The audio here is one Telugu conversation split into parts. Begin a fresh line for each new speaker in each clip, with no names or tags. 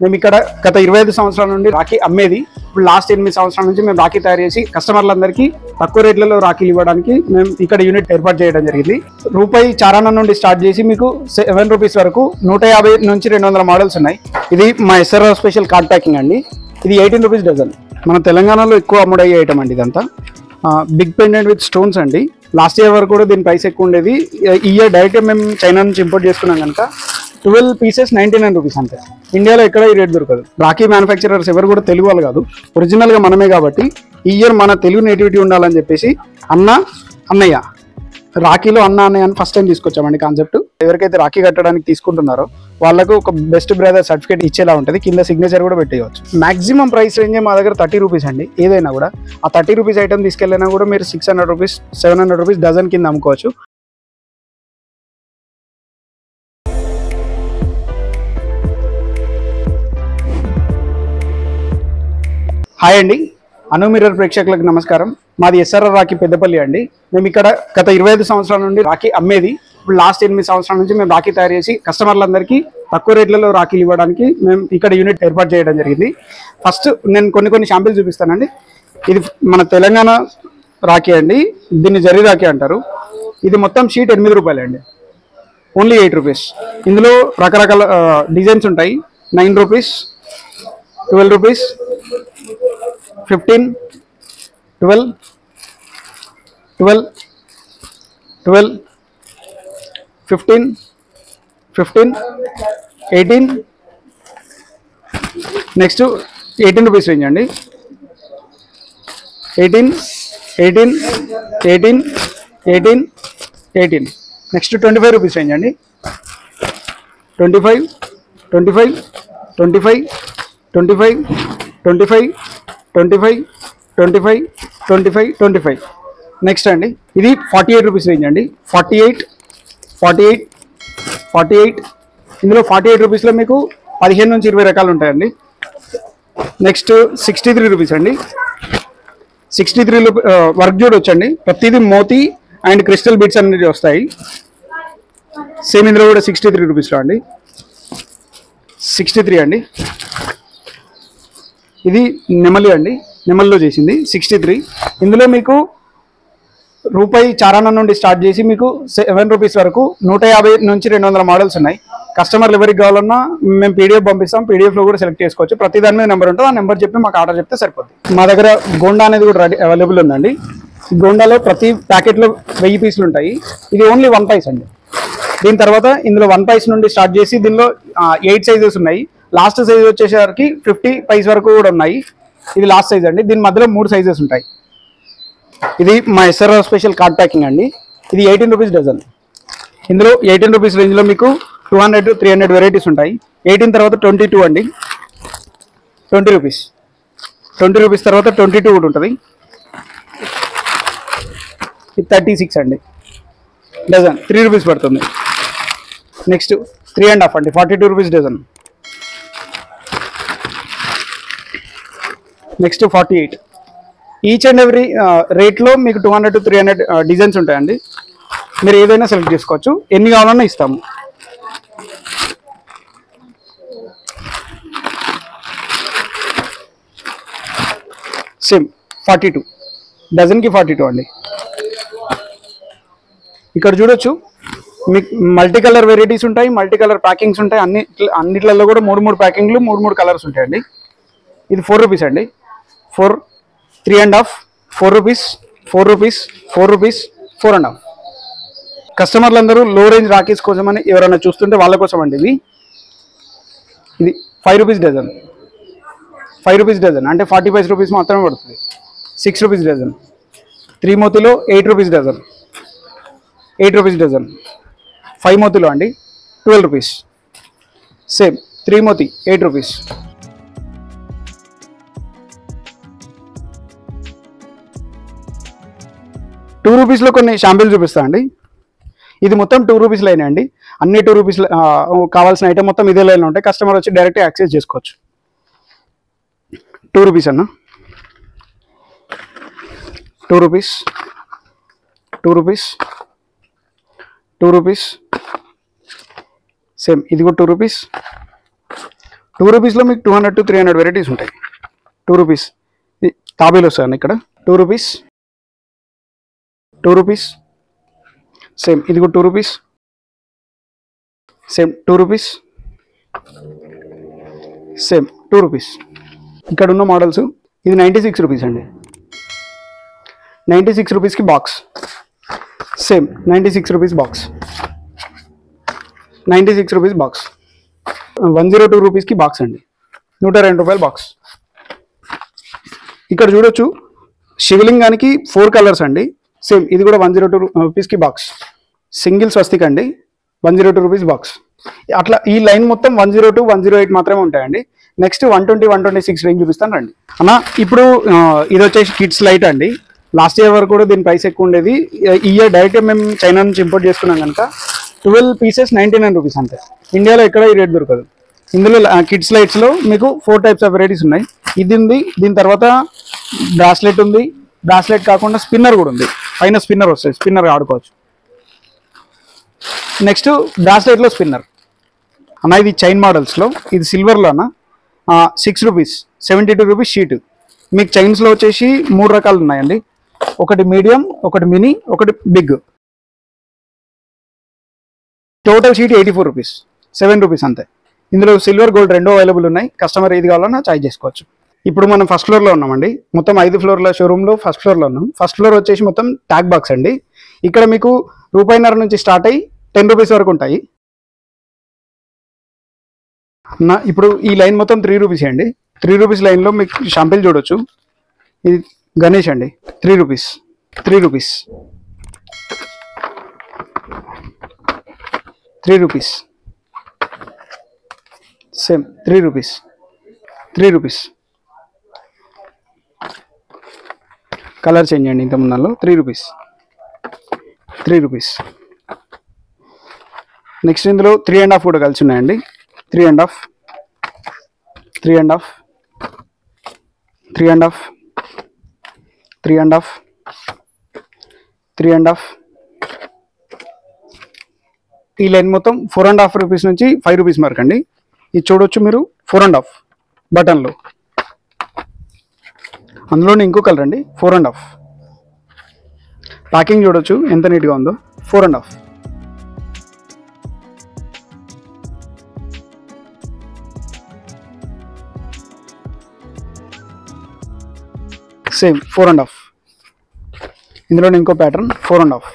మేము ఇక్కడ గత 25 సంవత్సరాల నుండి రాఖీ అమ్మేది. ఇప్పుడు లాస్ట్ 8 సంవత్సరాల నుంచి మేము రాఖీ తయారు చేసి కస్టమర్లందరికీ తక్కువ రేట్లలో రాఖీలు ఇవ్వడానికి మేము ఇక్కడ యూనిట్ ఏర్పాటు చేయడం జరిగింది. రూపాయి చారాన నుండి స్టార్ట్ చేసి మీకు 7 రూపీస్ వరకు 150 నుంచి 200 మోడల్స్ ఉన్నాయి. ఇది మా ఎస్ఆర్ఆర్ స్పెషల్ కార్డ్ ప్యాకింగ్ అండి. ఇది 18 రూపీస్ డజన్. మన తెలంగాణలో ఎక్కువ అమ్ముడయ్యే ఐటమ్ అండి ఇదంతా. బిగ్ పెండెంట్ విత్ స్టోన్స్ అండి. లాస్ట్ ఇయర్ వరకు కూడా దీని ప్రైస్ ఎక్కువ ఉండేది. ఈ ఇయర్ డైరెక్ట్గా మేము చైనా నుంచి ఇంపోర్ట్ చేసుకున్నాం కనుక 12 పీసెస్ 99 రూపీస్ అంతే. ఇండియాలో ఎక్కడ ఈ రేట్ దొరకదు. రాఖీ మ్యానుఫ్యాక్చరర్స్ ఎవరు కూడా తెలుగు వాళ్ళు కాదు, ఒరిజినల్గా మనమే. కాబట్టి ఈ ఇయర్ మన తెలుగు నేటివిటీ ఉండాలని చెప్పేసి అన్నయ్య రాఖీలో అన్నయ్య అని ఫస్ట్ టైం తీసుకొచ్చామండి కాన్సెప్ట్. ఎవరికైతే రాఖీ కట్టడానికి తీసుకుంటున్నారో వాళ్ళకు ఒక బెస్ట్ బ్రదర్ సర్టిఫికేట్ ఇచ్చేలా ఉంటుంది. కింద సిగ్నేచర్ కూడా పెట్టేయవచ్చు. మాక్సిమం ప్రైస్ రేంజ్ మా దగ్గర 30 రూపీస్ అండి. ఏదైనా కూడా ఆ 30 రూపీస్ ఐటమ్ తీసుకెళ్ళినా కూడా మీరు 600 రూపీస్ 700 రూపీస్ డజన్ కింద అమ్ముకోవచ్చు. హాయ్ అండి, అను మిర్రర్ ప్రేక్షకులకు నమస్కారం. మాది ఎస్ఆర్ఆర్ రాఖీ పెద్దపల్లి అండి. మేము ఇక్కడ గత 25 సంవత్సరాల నుండి రాఖీ అమ్మేది. ఇప్పుడు లాస్ట్ 8 సంవత్సరాల నుంచి మేము రాఖీ తయారు చేసి కస్టమర్లందరికీ తక్కువ రేట్లలో రాఖీలు ఇవ్వడానికి మేము ఇక్కడ యూనిట్ ఏర్పాటు చేయడం జరిగింది. ఫస్ట్ నేను కొన్ని శాంపిల్స్ చూపిస్తానండి. ఇది మన తెలంగాణ రాఖీ అండి. దీన్ని జరీ రాఖీ అంటారు. ఇది మొత్తం షీట్ 8 రూపాయలు అండి. Only 8 rupees. ఇందులో రకరకాల డిజైన్స్ ఉంటాయి. 9 rupees, 12 rupees, 15, 12, 12, 12, 15, 15, 18. Next 18 rupees range అండి. 18, 18, 18, 18, 18. నెక్స్ట్ 25 రూపీస్ రేంజ్ అండి. 25, 25, 25, 25, 25, 25, 25, 25, 25. నెక్స్ట్ అండి ఇది 48 రూపీస్ రేంజ్ అండి. 48, 48, 48. ఇందులో 48 రూపీస్లో మీకు 15 నుంచి 20 రకాలు ఉంటాయండి. నెక్స్ట్ 63 రూపీస్ అండి. 63 వర్క్ చూడొచ్చండి. ప్రతిదీ మోతీ అండ్ క్రిస్టల్ బీట్స్ అనేది వస్తాయి. సేమ్ ఇందులో కూడా 63 రూపీస్లో అండి. 63 అండి. ఇది నెమలి అండి, నెమల్లో చేసింది. 63. ఇందులో మీకు రూపాయి చారాన నుండి స్టార్ట్ చేసి మీకు 7 రూపీస్ వరకు 150 నుంచి 200 మోడల్స్ ఉన్నాయి. కస్టమర్లు ఎవరికి కావాలన్నా మేము పీడిఎఫ్ పంపిస్తాం. పీడిఎఫ్లో కూడా సెలెక్ట్ చేసుకోవచ్చు. ప్రతి దాని మీద నెంబర్ ఉంటుంది. ఆ నెంబర్ చెప్పి మాకు ఆర్డర్ చెప్తే సరిపోతుంది. మా దగ్గర గోండా అనేది కూడా అవైలబుల్ ఉందండి. గోండాలో ప్రతి ప్యాకెట్లో 1000 పీసులు ఉంటాయి. ఇది ఓన్లీ 1 పైస్ అండి. దీని తర్వాత ఇందులో 1 పైస్ నుండి స్టార్ట్ చేసి దీనిలో 8 సైజెస్ ఉన్నాయి. లాస్ట్ సైజ్ వచ్చేసరికి 50 పైస్ వరకు కూడా ఉన్నాయి. ఇది లాస్ట్ సైజ్ అండి. దీని మధ్యలో 3 సైజెస్ ఉంటాయి. ఇది మా ఎస్ఆర్ఆర్ స్పెషల్ కార్డ్ ప్యాకింగ్ అండి. ఇది 18 రూపీస్ డజన్. ఇందులో 18 రూపీస్ రేంజ్లో మీకు 200 to 300 వెరైటీస్ ఉంటాయి. 18 తర్వాత 22 అండి. 20 రూపీస్. 20 రూపీస్ తర్వాత 22 కూడా ఉంటుంది. ఇది 36 అండి డజన్. 3 రూపీస్ పడుతుంది. నెక్స్ట్ 3.5 అండి. 42 rupees dozen. Next 48. Each and every రేట్లో మీకు 200 to 300 డిజైన్స్ ఉంటాయండి. మీరు ఏదైనా సెలెక్ట్ చేసుకోవచ్చు. ఎన్ని కావాలన్నా ఇస్తాము. సేమ్ 42 డజన్కి 42 అండి. ఇక్కడ చూడొచ్చు మీకు మల్టీ కలర్ వెరైటీస్ ఉంటాయి, మల్టీ కలర్ ప్యాకింగ్స్ ఉంటాయి. అన్నిట్లలో కూడా 3 ప్యాకింగ్లు, 3 కలర్స్ ఉంటాయండి. ఇది 4 రూపీస్ అండి. 4, 3.5, 4 రూపీస్, 4 రూపీస్, 4 రూపీస్, 4.5. కస్టమర్లు అందరూ లో రేంజ్ రాకీస్ కోసం అని ఎవరైనా చూస్తుంటే వాళ్ళ కోసం అండి. ఇది 5 రూపీస్ డజన్. 5 రూపీస్ డజన్ అంటే 45 రూపీస్ మాత్రమే పడుతుంది. 6 రూపీస్ డజన్. 3 మోతీలో 8 రూపీస్ డజన్. 8 rupees dozen. 5 మోతీలో అండి 12 రూపీస్. Same 3 Moti 8 rupees. 2 రూపీస్లో కొన్ని షాంపిల్ చూపిస్తా అండి. ఇది మొత్తం 2 రూపీస్ లైన్ అండి. అన్ని 2 రూపీస్ కావాల్సిన ఐటమ్ మొత్తం ఇదే లైన్లో ఉంటాయి. కస్టమర్ వచ్చి డైరెక్ట్ యాక్సెస్ చేసుకోవచ్చు. 2 రూపీస్ అన్న. 2 రూపీస్, 2 రూపీస్, 2 రూపీస్. సేమ్ ఇది కూడా 2 రూపీస్, 2 రూపీస్లో మీకు 200 to 300 వెరైటీస్ ఉంటాయి. 2 రూపీస్ తాబేలు వస్తుంది ఇక్కడ. 2 రూపీస్, 2 రూపీస్ సేమ్. ఇది కూడా 2 rupees same. 2 rupees same. 2 rupees. ఇక్కడ ఉన్న మోడల్స్ ఇది 96 రూపీస్ అండి. 96 రూపీస్కి box same. 96 rupees box. 96 rupees box. 102 రూపీస్కి బాక్స్ అండి. 102 రూపాయల బాక్స్. ఇక్కడ చూడొచ్చు శివలింగానికి 4 కలర్స్ అండి. సేమ్ ఇది కూడా 102 రూపీస్కి బాక్స్. సింగిల్ స్వస్తిక్ అండి. 102 రూపీస్ బాక్స్. అట్లా ఈ లైన్ మొత్తం 102, 108 మాత్రమే ఉంటాయండి. నెక్స్ట్ 120, 126 రేంజ్ చూపిస్తాను రండి అన్న. ఇప్పుడు ఇది వచ్చేసి కిడ్స్ లైట్ అండి. లాస్ట్ ఇయర్ వరకు కూడా దీని ప్రైస్ ఎక్కువ ఉండేది. ఈ ఇయర్ డైరెక్ట్ మేము చైనా నుంచి ఇంపోర్ట్ చేసుకున్నాం కనుక 12 పీసెస్ 99 రూపీస్ అంతే. ఇండియాలో ఎక్కడ ఈ రేట్ దొరకదు. ఇందులో కిడ్స్ లైట్స్లో మీకు 4 టైప్స్ ఆఫ్ వెరైటీస్ ఉన్నాయి. ఇది ఉంది, దీని తర్వాత బ్రాస్లెట్ ఉంది. బ్రాస్లెట్ కాకుండా స్పిన్నర్ కూడా ఉంది. పైన స్పిన్నర్ వస్తుంది, స్పిన్నర్ ఆడుకోవచ్చు. నెక్స్ట్ బ్రాస్లెట్లో స్పిన్నర్ అన్న. ఇది చైన్ మోడల్స్లో, ఇది సిల్వర్లో అన్న. 6 రూపీస్, 72 రూపీస్ షీట్. మీకు చైన్స్లో వచ్చేసి 3 రకాలు ఉన్నాయండి. ఒకటి మీడియం, ఒకటి మినీ, ఒకటి big. Total sheet 84 rupees, 7 rupees అంతే. ఇందులో సిల్వర్, గోల్డ్ రెండు అవైలబుల్ ఉన్నాయి. కస్టమర్ ఏది కావాలన్నా చార్జ్ చేసుకోవచ్చు. ఇప్పుడు మనం ఫస్ట్ ఫ్లోర్లో ఉన్నామండి. మొత్తం 5 ఫ్లోర్ల షోరూంలో ఫస్ట్ ఫ్లోర్లో ఉన్నాం. ఫస్ట్ ఫ్లోర్ వచ్చేసి మొత్తం ట్యాగ్ బాక్స్ అండి. ఇక్కడ మీకు ₹1.5 నుంచి స్టార్ట్ అయ్యి 10 రూపీస్ వరకు ఉంటాయి. ఇప్పుడు ఈ లైన్ మొత్తం 3 రూపీస్ అండి. 3 రూపీస్ లైన్లో మీకు షాంపిల్ చూడొచ్చు. ఇది గణేష్ అండి. 3 rupees, 3 rupees, 3 rupees same. 3 rupees, 3 rupees. Colour change అండి ఇంత ముందరలో. 3 రూపీస్, 3 రూపీస్. నెక్స్ట్ ఇందులో 3.5 కూడా కలిసి ఉన్నాయండి. 3.5, 3.5, 3.5, 3.5, 3.5. ఈ లైన్ మొత్తం 4.5 రూపీస్ నుంచి 5 రూపీస్ వరకు అండి. ఇది చూడొచ్చు మీరు 4.5 బటన్లో. అందులోనే ఇంకో కలర్ అండి 4.5. ప్యాకింగ్ చూడొచ్చు ఎంత నీట్గా ఉందో. 4.5 సేమ్. 4.5. ఇందులోనే ఇంకో ప్యాటర్న్ 4.5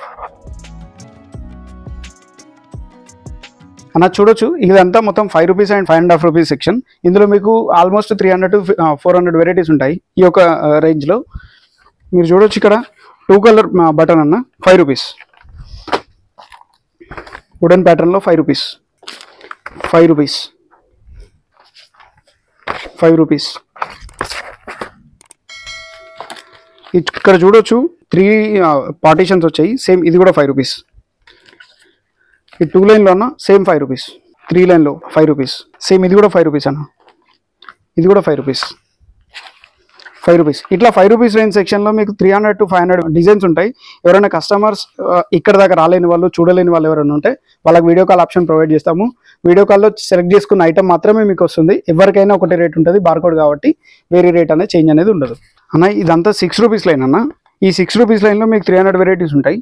అన్న. చూడొచ్చు ఇదంతా మొత్తం 5 రూపీస్ అండ్ 5.5 రూపీస్ సెక్షన్. ఇందులో మీకు ఆల్మోస్ట్ 300 to 400 వెరైటీస్ ఉంటాయి ఈ యొక్క రేంజ్లో. మీరు చూడొచ్చు ఇక్కడ 2 కలర్ బటన్ అన్న 5 రూపీస్. వుడెన్ ప్యాటర్న్లో 5 రూపీస్, 5 రూపీస్, 5 రూపీస్. ఇక్కడ చూడొచ్చు 3 పార్టీషన్స్ వచ్చాయి. సేమ్ ఇది కూడా 5 రూపీస్. ఈ 2 లైన్లో అన్న సేమ్ 5 రూపీస్. 3 లైన్లో 5 రూపీస్. సేమ్ ఇది కూడా 5 రూపీస్ అన్న. ఇది కూడా 5 రూపీస్, 5 రూపీస్. ఇట్లా 5 రూపీస్ రేంజ్ సెక్షన్లో మీకు 300 to 500 డిజైన్స్ ఉంటాయి. ఎవరైనా కస్టమర్స్ ఇక్కడ దాకా రాలేని వాళ్ళు, చూడలేని వాళ్ళు ఎవరైనా ఉంటే వాళ్ళకి వీడియో కాల్ ఆప్షన్ ప్రొవైడ్ చేస్తాము. వీడియో కాల్లో సెలెక్ట్ చేసుకున్న ఐటమ్ మాత్రమే మీకు వస్తుంది. ఎవరికైనా ఒకటే రేట్ ఉంటుంది, బార్కోడ్ కాబట్టి వేరే రేట్ అనేది చేంజ్ అనేది ఉండదు అన్న. ఇదంతా 6 రూపీస్ లైన్ అన్న. ఈ 6 రూపీస్ లైన్లో మీకు 300 వెరైటీస్ ఉంటాయి.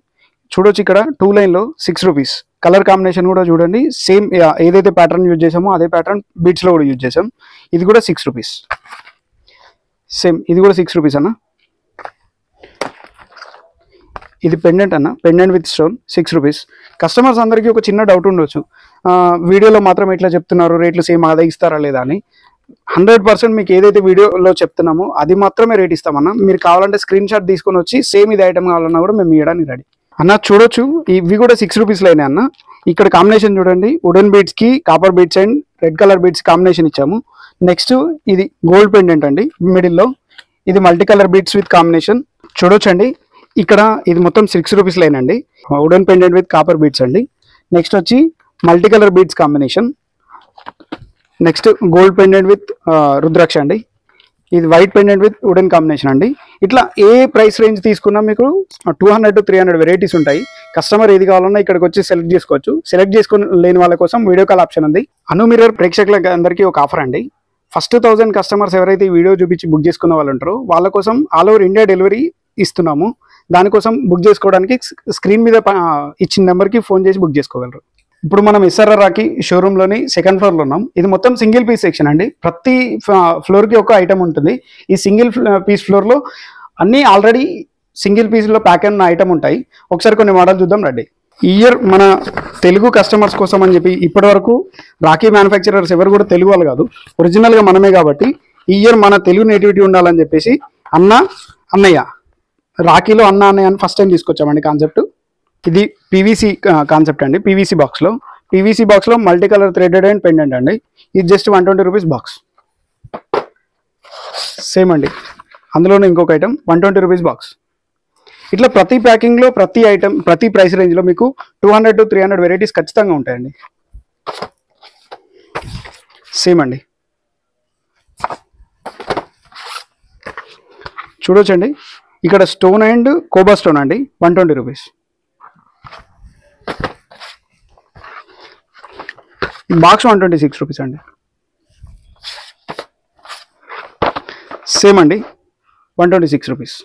చూడొచ్చు ఇక్కడ 2 లైన్లో 6 రూపీస్. కలర్ కాంబినేషన్ కూడా చూడండి. సేమ్ ఏదైతే ప్యాటర్న్ యూజ్ చేసామో అదే ప్యాటర్న్ బీట్స్లో కూడా యూజ్ చేసాం. ఇది కూడా 6 రూపీస్ సేమ్. ఇది కూడా 6 రూపీస్ అన్న. ఇది పెండెంట్ అన్న, pendant with stone 6 rupees. Customers అందరికీ ఒక చిన్న డౌట్ ఉండొచ్చు, వీడియోలో మాత్రం ఇట్లా చెప్తున్నారు, రేట్లు సేమ్ అదే ఇస్తారా లేదా అని. 100% మీకు ఏదైతే వీడియోలో చెప్తున్నామో అది మాత్రమే రేట్ ఇస్తామన్నా. మీరు కావాలంటే స్క్రీన్ షాట్ తీసుకొని వచ్చి సేమ్ ఇది ఐటమ్ కావాలన్నా కూడా మేము ఇవ్వడానికి రెడీ అన్న. చూడొచ్చు ఇవి కూడా 6 రూపీస్లో అయినాయి అన్న. ఇక్కడ కాంబినేషన్ చూడండి. వుడెన్ బీడ్స్కి copper beads and red colour beads combination ఇచ్చాము. నెక్స్ట్ ఇది గోల్డ్ పెండెంట్ అండి మిడిల్లో. ఇది multi colour beads with combination చూడొచ్చండి. ఇక్కడ ఇది మొత్తం 6 రూపీస్ లైన్ అండి. Wooden pendant with copper beads అండి. నెక్స్ట్ వచ్చి multi colour beads combination. Next gold pendant with rudraksha అండి. ఇది white pendant with wooden combination అండి. ఇట్లా ఏ ప్రైస్ రేంజ్ తీసుకున్నా మీకు 200 to 300 వెరైటీస్ ఉంటాయి. కస్టమర్ ఏది కావాలన్నా ఇక్కడికి వచ్చి సెలెక్ట్ చేసుకోవచ్చు. సెలెక్ట్ చేసుకుని లేని వాళ్ళ కోసం వీడియో కాల్ ఆప్షన్ ఉంది. అను మిర్రర్ ప్రేక్షకులకు అందరికీ ఒక ఆఫర్ అండి. ఫస్ట్ 1000 కస్టమర్స్ ఎవరైతే ఈ వీడియో చూపించి బుక్ చేసుకున్న వాళ్ళు ఉంటారో వాళ్ళ కోసం ఆల్ ఓవర్ ఇండియా డెలివరీ ఇస్తున్నాము. దానికోసం బుక్ చేసుకోవడానికి స్క్రీన్ మీద ఇచ్చిన నెంబర్కి ఫోన్ చేసి బుక్ చేసుకోగలరు. ఇప్పుడు మనం ఎస్ఆర్ఆర్ రాఖీ షోరూంలోని సెకండ్ ఫ్లోర్లో ఉన్నాం. ఇది మొత్తం సింగిల్ పీస్ సెక్షన్ అండి. ప్రతి ఫ్లోర్కి ఒక ఐటమ్ ఉంటుంది. ఈ సింగిల్ పీస్ ఫ్లోర్లో అన్నీ ఆల్రెడీ సింగిల్ పీస్లో ప్యాక్ అయిన ఐటమ్ ఉంటాయి. ఒకసారి కొన్ని మోడల్ చూద్దాం రండి. ఈ ఇయర్ మన తెలుగు కస్టమర్స్ కోసం అని చెప్పి ఇప్పటి వరకు రాఖీ మ్యానుఫ్యాక్చరర్స్ ఎవరు కూడా తెలుగు వాళ్ళు కాదు, ఒరిజినల్గా మనమే. కాబట్టి ఈ ఇయర్ మన తెలుగు నేటివిటీ ఉండాలని చెప్పేసి అన్నయ్య రాఖీలో అన్నయ్య అని ఫస్ట్ టైం తీసుకొచ్చామండి కాన్సెప్ట్. ఇది పీవీసీ కాన్సెప్ట్ అండి. పీవీసీ బాక్స్లో multi colour threaded and pendant అండి. ఇది జస్ట్ 120 రూపీస్ బాక్స్. సేమ్ అండి, అందులోనే ఇంకొక ఐటమ్ 120 రూపీస్ బాక్స్. ఇట్లా ప్రతి ప్యాకింగ్లో ప్రతి ఐటమ్ ప్రతి ప్రైస్ రేంజ్లో మీకు 200 to 300 వెరైటీస్ ఖచ్చితంగా ఉంటాయండి. సేమ్ అండి, చూడొచ్చండి. ఇక్కడ స్టోన్ అండ్ కోబా స్టోన్ అండి 120 రూపీస్. బాక్స్ 126 రూపీస్ అండి. సేమ్ అండి 126 రూపీస్.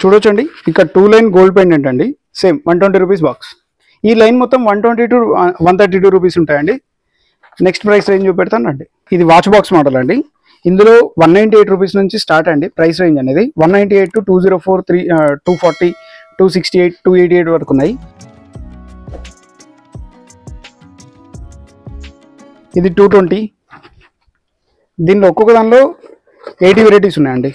చూడొచ్చండి, ఇక్కడ 2 లైన్ గోల్డ్ పెండెంట్ అండి. Same 120 rupees box. ఈ లైన్ మొత్తం 120 to 132 రూపీస్ ఉంటాయండి. నెక్స్ట్ ప్రైస్ రేంజ్ చూపెడతాను అండి. ఇది వాచ్ బాక్స్ మోడల్ అండి. ఇందులో 198 రూపీస్ నుంచి స్టార్ట్ అండి ప్రైస్ రేంజ్ అనేది. 198 to 204, 240, 268, 288 వరకు ఉన్నాయి. ఇది 220. దీనిలో ఒక్కొక్క దానిలో 80 వెరైటీస్ ఉన్నాయండి.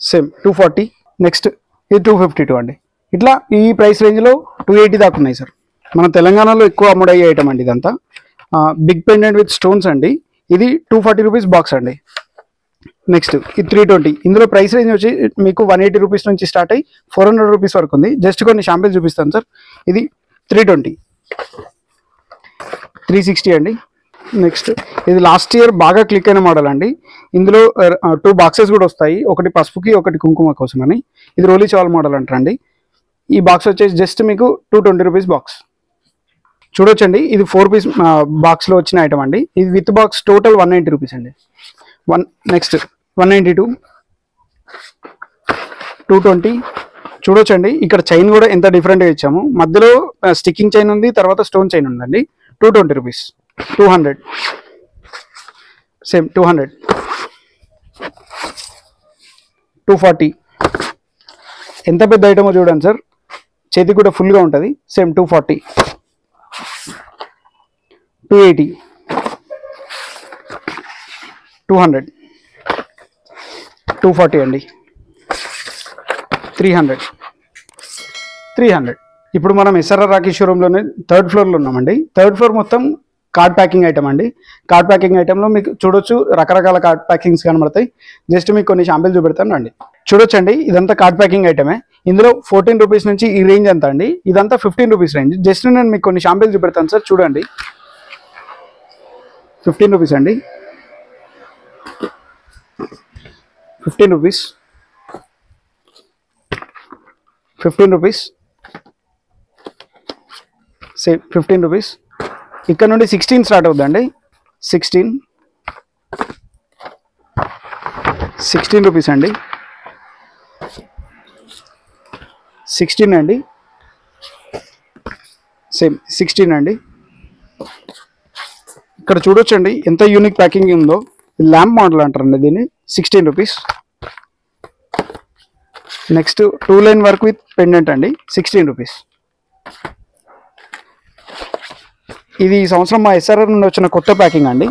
సేమ్ 240. నెక్స్ట్ ఇది 252 అండి. ఇట్లా ఈ ప్రైస్ రేంజ్లో 280 దాకా ఉన్నాయి సార్. మన తెలంగాణలో ఎక్కువ అమ్ముడయ్యే ఐటమ్ అండి ఇదంతా. బిగ్ పెండెంట్ విత్ స్టోన్స్ అండి. ఇది 240 రూపీస్ బాక్స్ అండి. నెక్స్ట్ ఇది 320. ఇందులో ప్రైస్ రేంజ్ వచ్చి మీకు 180 రూపీస్ నుంచి స్టార్ట్ అయ్యి 400 రూపీస్ వరకు ఉంది. జస్ట్ కొన్ని శాంపిల్స్ చూపిస్తాను సార్. ఇది 320. 360 అండి. నెక్స్ట్ ఇది లాస్ట్ ఇయర్ బాగా క్లిక్ అయిన మోడల్ అండి. ఇందులో 2 బాక్సెస్ కూడా వస్తాయి, ఒకటి పసుపుకి ఒకటి కుంకుమ కోసం అని. ఇది రోలీ చావల్ మోడల్ అంటారండి. ఈ బాక్స్ వచ్చేసి జస్ట్ మీకు 220 రూపీస్ బాక్స్. చూడొచ్చండి, ఇది 4 పీస్ బాక్స్లో వచ్చిన ఐటమ్ అండి. ఇది విత్ బాక్స్ టోటల్ 190 రూపీస్ అండి. నెక్స్ట్ 192, 220. చూడొచ్చండి, ఇక్కడ చైన్ కూడా ఎంత డిఫరెంట్గా ఇచ్చాము. మధ్యలో స్టిక్కింగ్ చైన్ ఉంది, తర్వాత స్టోన్ చైన్ ఉందండి. 220 రూపీస్. 200. సేమ్ 200. 240. ఎంత పెద్ద ఐటమో చూడండి సార్, చేతికి కూడా ఫుల్గా ఉంటుంది. సేమ్ 240. 280. 200. 240 అండి. 300. 300. ఇప్పుడు మనం ఎస్ఆర్ఆర్ రాఖీ షోరూంలోనే 3rd ఫ్లోర్లో ఉన్నామండి. 3rd ఫ్లోర్ మొత్తం కార్డ్ ప్యాకింగ్ ఐటమ్ అండి. కార్డ్ ప్యాకింగ్ ఐటెంలో మీకు చూడొచ్చు రకరకాల కార్డ్ ప్యాకింగ్స్ కనబడతాయి. జస్ట్ మీకు కొన్ని శాంపిల్స్ చూపెడతాను రండి. చూడొచ్చండి, ఇదంతా కార్డ్ ప్యాకింగ్ ఐటమే. ఇందులో 14 రూపీస్ నుంచి ఈ రేంజ్ అంతా అండి. ఇదంతా 15 రూపీస్ రేంజ్. జస్ట్ నేను మీకు కొన్ని శాంపిల్స్ చూపెడతాను సార్. చూడండి, 15 రూపీస్ అండి. 15 రూపీస్. 15 రూపీస్. Same 15 rupees. ఇక్కడ నుండి 16 స్టార్ట్ అవుతుందండి. 16 రూపీస్ అండి. 16 అండి. సేమ్ 16 అండి. ఇక్కడ చూడొచ్చండి ఎంత యూనిక్ ప్యాకింగ్ ఉందో. ల్యాంప్ మోడల్ అంటారండి దీన్ని. 16 rupees. Next 2 line work with pendant అండి. 16 రూపీస్. ఇది ఈ సంవత్సరం మా ఎస్ఆర్ఆర్ నుండి వచ్చిన కొత్త ప్యాకింగ్ అండి.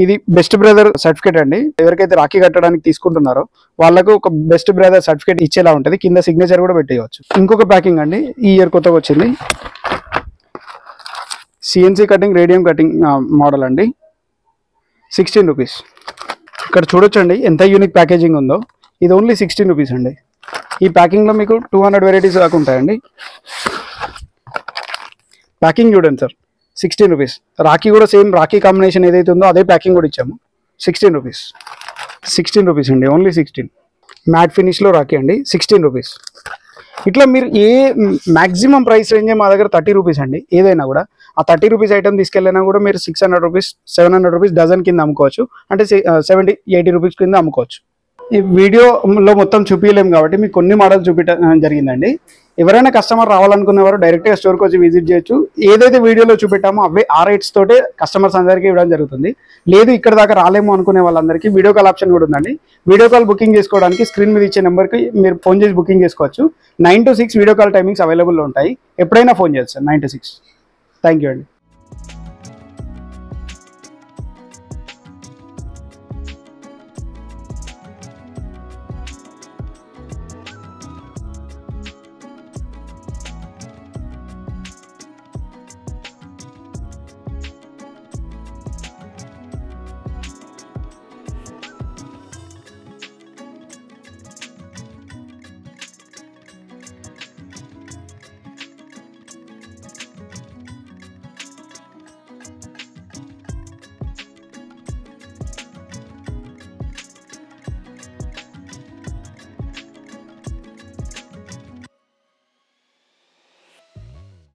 ఇది బెస్ట్ బ్రదర్ సర్టిఫికేట్ అండి. ఎవరికైతే రాఖీ కట్టడానికి తీసుకుంటున్నారో వాళ్ళకు ఒక బెస్ట్ బ్రదర్ సర్టిఫికేట్ ఇచ్చేలా ఉంటుంది. కింద సిగ్నేచర్ కూడా పెట్టేయవచ్చు. ఇంకొక ప్యాకింగ్ అండి, ఈ ఇయర్ కొత్తగా వచ్చింది. CNC cutting radium cutting model అండి. 16 రూపీస్. ఇక్కడ చూడొచ్చండి ఎంత యూనిక్ ప్యాకేజింగ్ ఉందో. ఇది ఓన్లీ 16 రూపీస్ అండి. ఈ ప్యాకింగ్లో మీకు 200 వెరైటీస్ దాకా ఉంటాయండి. ప్యాకింగ్ చూడండి సార్, 16 రూపీస్. రాఖీ కూడా సేమ్ రాఖీ కాంబినేషన్ ఏదైతే ఉందో అదే ప్యాకింగ్ కూడా ఇచ్చాము. 16 రూపీస్. 16 రూపీస్ అండి, ఓన్లీ 16. మ్యాట్ ఫినిష్లో రాఖీ అండి, 16 రూపీస్. ఇట్లా మీరు ఏ మ్యాక్సిమం ప్రైస్ రేంజ్ మా దగ్గర 30 రూపీస్ అండి. ఏదైనా కూడా ఆ 30 రూపీస్ ఐటమ్ తీసుకెళ్ళినా కూడా మీరు 600 రూపీస్ 700 రూపీస్ డజన్ కింద అమ్ముకోవచ్చు. అంటే 70-80 రూపీస్ కింద అమ్ముకోవచ్చు. ఈ వీడియోలో మొత్తం చూపించలేము కాబట్టి మీకు కొన్ని మోడల్ చూపించడం జరిగిందండి. ఎవరైనా కస్టమర్ రావాలనుకునేవారు డైరెక్ట్గా స్టోర్కి వచ్చి విజిట్ చేయొచ్చు. ఏదైతే వీడియోలో చూపెట్టామో అవే ఆ రేట్స్ తోటే కస్టమర్స్ అందరికీ ఇవ్వడం జరుగుతుంది. లేదు ఇక్కడ దాకా రాలేము అనుకునే వాళ్ళందరికీ వీడియో కాల్ ఆప్షన్ కూడా ఉందండి. వీడియో కాల్ బుకింగ్ చేసుకోవడానికి స్క్రీన్ మీద ఇచ్చే నెంబర్కి మీరు ఫోన్ చేసి బుకింగ్ చేసుకోవచ్చు. 9 to 6 వీడియో కాల్ టైమింగ్స్ అవైలబుల్లో ఉంటాయి. ఎప్పుడైనా ఫోన్ చేయొచ్చు సార్, 9 to 6. థ్యాంక్ యూ అండి.